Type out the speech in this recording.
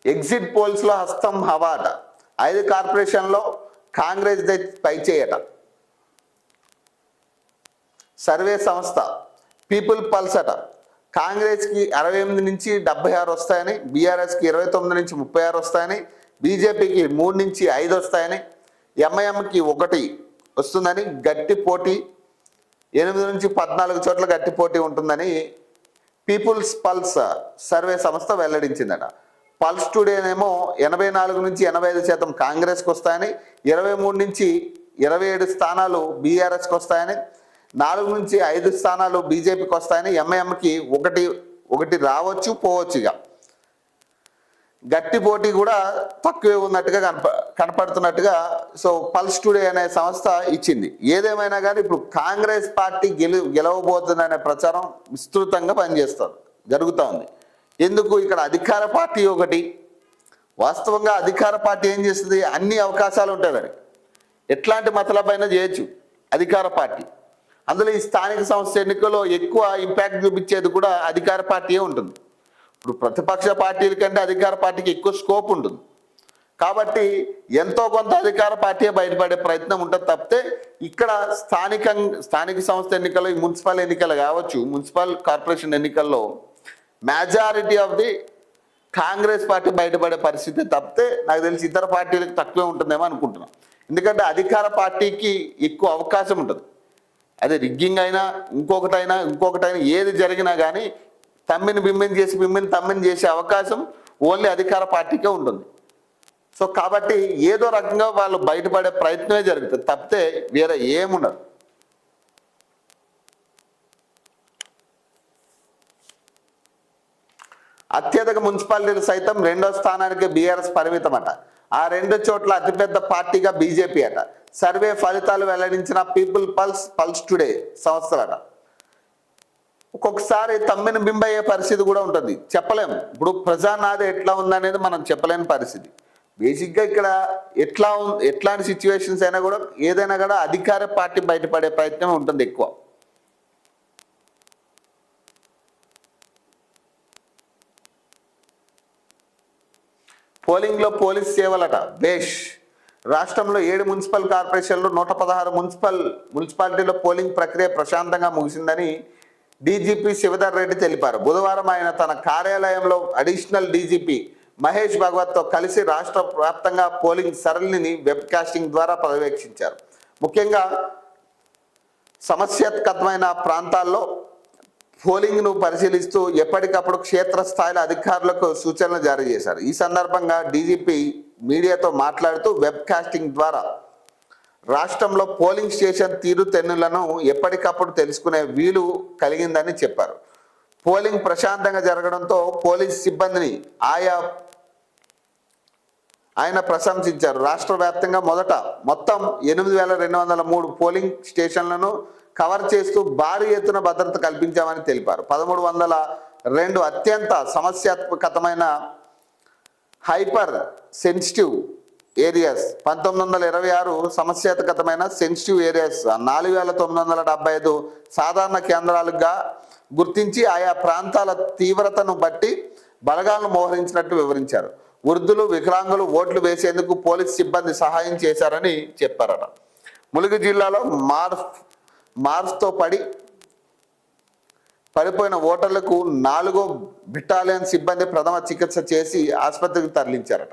Exit పోల్స్లో హస్తం హవాట. 5 కార్పొరేషన్లో కాంగ్రెస్ పై చేయట. Survey సంస్థ పీపుల్ పల్స్ అట. కాంగ్రెస్కి 68 నుంచి 76 వస్తాయని, బీఆర్ఎస్కి 29 నుంచి 36 వస్తాయని, బీజేపీకి 3 నుంచి 5 వస్తాయని, ఎంఐఎంకి 1 వస్తుందని, గట్టి పోటీ 8 నుంచి 14 చోట్ల గట్టి పోటీ ఉంటుందని పీపుల్స్ పల్స్ సర్వే సంస్థ వెల్లడించిందట. పల్స్ టుడేనేమో 84 నుంచి 85% కాంగ్రెస్కి వస్తాయని, 23 నుంచి 27 స్థానాలు బీఆర్ఎస్కి వస్తాయని, 4 నుంచి 5 స్థానాలు బీజేపీకి వస్తాయని, ఎంఐఎంకి 1 రావచ్చు పోవచ్చుగా. గట్టి పోటీ కూడా తక్కువే ఉన్నట్టుగా కనపడుతున్నట్టుగా సో పల్స్ టుడే అనే సంస్థ ఇచ్చింది. ఏదేమైనా కానీ ఇప్పుడు కాంగ్రెస్ పార్టీ గెలవబోతుందనే ప్రచారం విస్తృతంగా జరుగుతూ ఉంది. ఎందుకు ఇక్కడ అధికార పార్టీ ఒకటి, వాస్తవంగా అధికార పార్టీ ఏం చేస్తుంది, అన్ని అవకాశాలు ఉంటాయి, ఎట్లాంటి మతలపైన చేయొచ్చు అధికార పార్టీ. అందులో ఈ స్థానిక సంస్థ ఎన్నికల్లో ఎక్కువ ఇంపాక్ట్ చూపించేది కూడా అధికార పార్టీయే ఉంటుంది. ఇప్పుడు ప్రతిపక్ష పార్టీల కంటే అధికార పార్టీకి ఎక్కువ స్కోప్ ఉంటుంది కాబట్టి ఎంతో కొంత అధికార పార్టీ బయటపడే ప్రయత్నం ఉంటుంది తప్పితే ఇక్కడ స్థానిక సంస్థ ఎన్నికల్లో, ఈ మున్సిపల్ ఎన్నికలు కావచ్చు, మున్సిపల్ కార్పొరేషన్ ఎన్నికల్లో majority of the Congress party బయటపడే పరిస్థితి తప్పితే నాకు తెలిసి ఇతర పార్టీలకు తక్కువే ఉంటుందేమో అనుకుంటున్నాం. ఎందుకంటే అధికార పార్టీకి ఎక్కువ అవకాశం ఉంటుంది. అదే రిగ్గింగ్ అయినా ఇంకొకటైనా ఏది జరిగినా కానీ తమ్మిని చేసే అవకాశం ఓన్లీ అధికార పార్టీకే ఉంటుంది. సో కాబట్టి ఏదో రకంగా వాళ్ళు బయటపడే ప్రయత్నమే జరుగుతుంది తప్పితే వేరే ఏముండదు. అత్యధిక మున్సిపాలిటీలు సైతం 2వ స్థానానికి బీఆర్ఎస్ పరిమితమట. ఆ 2 చోట్ల అతిపెద్ద పార్టీగా బీజేపీ అట. సర్వే ఫలితాలు వెల్లడించిన పల్స్ టుడే సంస్థలట. ఒక్కొక్కసారి తమ్మిని బింబయ్యే పరిస్థితి కూడా ఉంటుంది, చెప్పలేము. ఇప్పుడు ప్రజానాది ఎట్లా ఉందనేది మనం చెప్పలేని పరిస్థితి. బేసిక్గా ఇక్కడ ఎట్లాంటి సిచ్యువేషన్స్ అయినా కూడా ఏదైనా కూడా అధికార పార్టీ బయటపడే ప్రయత్నం ఉంటుంది ఎక్కువ. పోలింగ్లో పోలీస్ సేవలట బేష్. రాష్ట్రంలో 7 మున్సిపల్ కార్పొరేషన్లు 116 మున్సిపాలిటీలో పోలింగ్ ప్రక్రియ ప్రశాంతంగా ముగిసిందని డీజీపీ శివధర్ రెడ్డి తెలిపారు. బుధవారం ఆయన తన కార్యాలయంలో అడిషనల్ డీజీపీ మహేష్ భగవత్తో కలిసి రాష్ట్ర వ్యాప్తంగా పోలింగ్ సరళిని వెబ్ కాస్టింగ్ ద్వారా పర్యవేక్షించారు. ముఖ్యంగా సమస్యాత్మకమైన ప్రాంతాల్లో పోలింగ్ను పరిశీలిస్తూ ఎప్పటికప్పుడు క్షేత్రస్థాయిలో అధికారులకు సూచనలు జారీ చేశారు. ఈ సందర్భంగా డీజీపీ మీడియాతో మాట్లాడుతూ వెబ్ కాస్టింగ్ ద్వారా రాష్ట్రంలో పోలింగ్ స్టేషన్ తీరుతెన్నులను ఎప్పటికప్పుడు తెలుసుకునే వీలు కలిగిందని చెప్పారు. పోలింగ్ ప్రశాంతంగా జరగడంతో పోలీస్ సిబ్బందిని ఆయన ప్రశంసించారు. రాష్ట్ర వ్యాప్తంగా మొత్తం 8,203 పోలింగ్ స్టేషన్లను కవర్ చేస్తూ భారీ ఎత్తున భద్రత కల్పించామని తెలిపారు. 1,302 అత్యంత సమస్యాత్మకమైన హైపర్ సెన్సిటివ్ ఏరియాస్, 1,926 సమస్యాత్మకమైన సెన్సిటివ్ ఏరియాస్, 4,975 సాధారణ కేంద్రాలుగా గుర్తించి ఆయా ప్రాంతాల తీవ్రతను బట్టి బలగాలను మోహరించినట్టు వివరించారు. వృద్ధులు, వికలాంగులు ఓట్లు వేసేందుకు పోలీస్ సిబ్బంది సహాయం చేశారని చెప్పారట. ములుగు జిల్లాలో మార్స్తో పడిపోయిన ఓటర్లకు 4వ బెటాలియన్ సిబ్బంది ప్రథమ చికిత్స చేసి ఆసుపత్రికి తరలించారట.